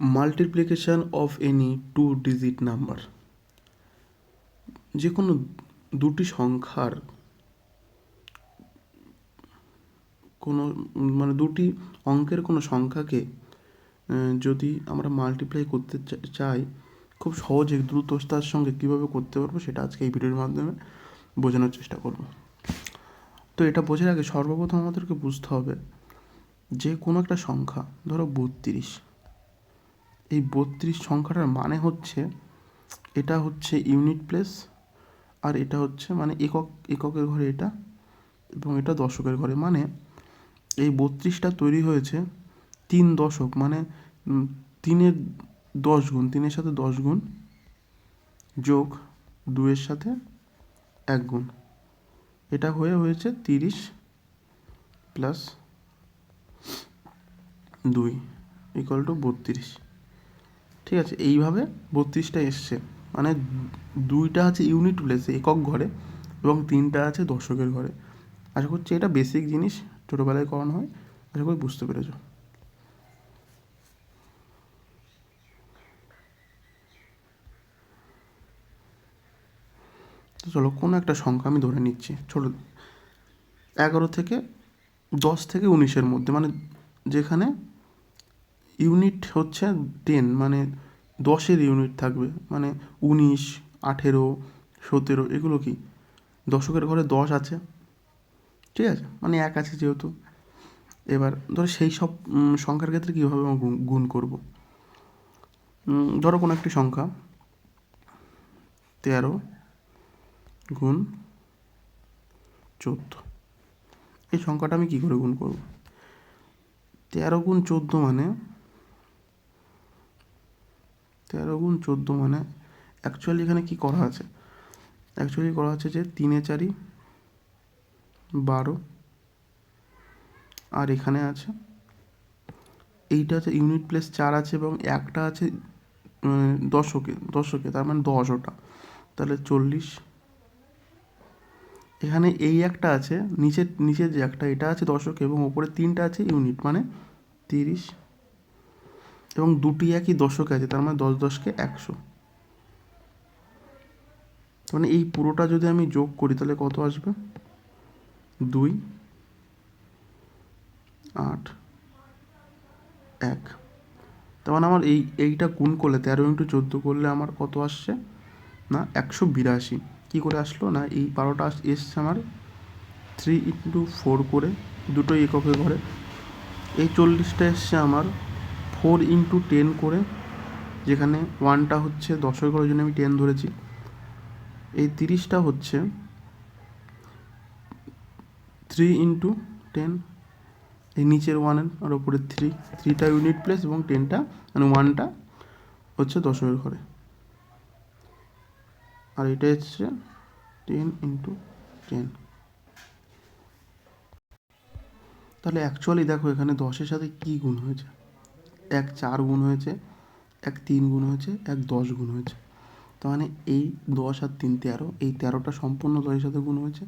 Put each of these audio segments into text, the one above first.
Multiplication of any 2 digit number. যে কোনো দুটি সংখ্যার কোনো দুটি অঙ্কের কোনো সংখ্যাকে যদি আমরা মাল্টিপ্লাই করতে চাই খুব সহজে দ্রুততার সঙ্গে কীভাবে করতে পারবো সেটা আজকে এই ভিডিওর মাধ্যমে বোঝানোর চেষ্টা করব। তো এটা বোঝার আগে সর্বপ্রথম আমাদেরকে বুঝতে হবে যে কোনো একটা সংখ্যা, ধরো 32, এই 32 সংখ্যাটার মানে হচ্ছে এটা হচ্ছে ইউনিট প্লেস, আর এটা হচ্ছে এককের ঘরে এটা, এবং এটা দশকের ঘরে। মানে এই 32টা তৈরি হয়েছে 3 দশক, মানে 3-এর 10 গুণ, 3-এর সাথে 10 গুণ যোগ 2-এর সাথে 1 গুণ, এটা হয়েছে 30 প্লাস 2 ইকুয়াল টু 32। ঠিক আছে, এইভাবে 32টা এসছে। মানে 2টা আছে ইউনিট প্লেসে একক ঘরে এবং 3টা আছে দশকের ঘরে। আশা করছি এটা বেসিক জিনিস, ছোটোবেলায় করানো হয়, আশা করি বুঝতে পেরেছো। তো চলো কোনো একটা সংখ্যা আমি ধরে নিচ্ছি, ছোটো 11 থেকে 10 থেকে 19-এর মধ্যে, মানে যেখানে ইউনিট হচ্ছে 10, মানে 10-এর ইউনিট থাকবে, মানে 19, 18, 17 এগুলো কি দশকের ঘরে 10 আছে। ঠিক আছে, মানে 1 আছে যেহেতু। এবার ধরো সেই সব সংখ্যার ক্ষেত্রে কীভাবে আমরা গুণ করব। ধরো কোনো একটি সংখ্যা 13 গুণ 14, এই সংখ্যাটা আমি কী করে গুণ করব। 13 গুণ 14 মানে 13 গুণ 14 মানে অ্যাকচুয়ালি এখানে কী করা আছে, অ্যাকচুয়ালি করা আছে যে 3 এ 4 12, আর এখানে আছে এইটা আছে ইউনিট প্লেস 4 আছে এবং একটা আছে দশকে, তার মানে 10 ওটা, তাহলে 40। এখানে এই একটা আছে, নিচের যে একটা, এটা আছে দশকে এবং ওপরে 3টা আছে ইউনিট, মানে 30, এবং দুটি একই দশকে আছে, তার মানে 10 10কে 100। মানে এই পুরোটা যদি আমি যোগ করি তাহলে কত আসবে, 2, 8, 1। তার মানে আমার এইটা গুণ করলে 13 × 14 করলে আমার কত আসছে না 182। কী করে আসলো না, এই 12টা এসছে আমার 3 × 4 করে, দুটোই এককের ঘরে। এই 40টা এসছে আমার 4 × 10 করে, যেখানে 1টা হচ্ছে দশকের ঘরের জন্য আমি 10 ধরেছি। এই 30টা হচ্ছে 3 × 10, এই নিচের 1 আর ওপরে 3টা ইউনিট প্লেস এবং 10টা, মানে 1টা হচ্ছে দশকের ঘরে, আর এটা হচ্ছে 10 × 10। তাহলে অ্যাকচুয়ালি দেখো এখানে 10-এর সাথে কী গুণ হয়েছে, 1 4 গুণ হয়েছে, 1 3 গুণ হয়েছে, 1 10 গুণ হয়েছে। তার মানে এই 10 আর 3 13, এই 13টা সম্পূর্ণ 10-এর সাথে গুণ হয়েছে,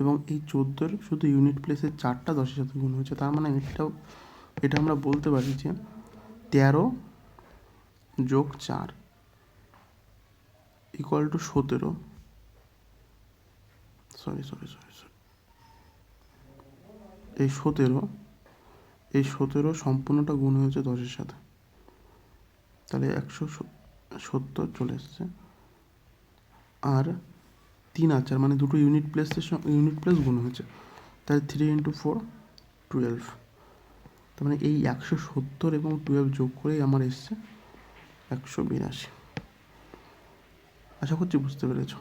এবং এই 14-এর শুধু ইউনিট প্লেসের 4টা 10-এর সাথে গুণ হয়েছে। তার মানে এটা আমরা বলতে পারি যে 13 যোগ 4 ইকুয়াল টু 17। সরি, এই 17 সম্পূর্ণটা গুণ হয়েছে 10-এর সাথে, তাহলে 170 চলে এসছে। আর 3 আছে, মানে দুটো ইউনিট প্লেস গুণ হয়েছে, তাহলে 3 × 4 12। তার মানে এই 170 এবং 12 যোগ করেই আমার এসছে 182। আশা করছি বুঝতে পেরেছো।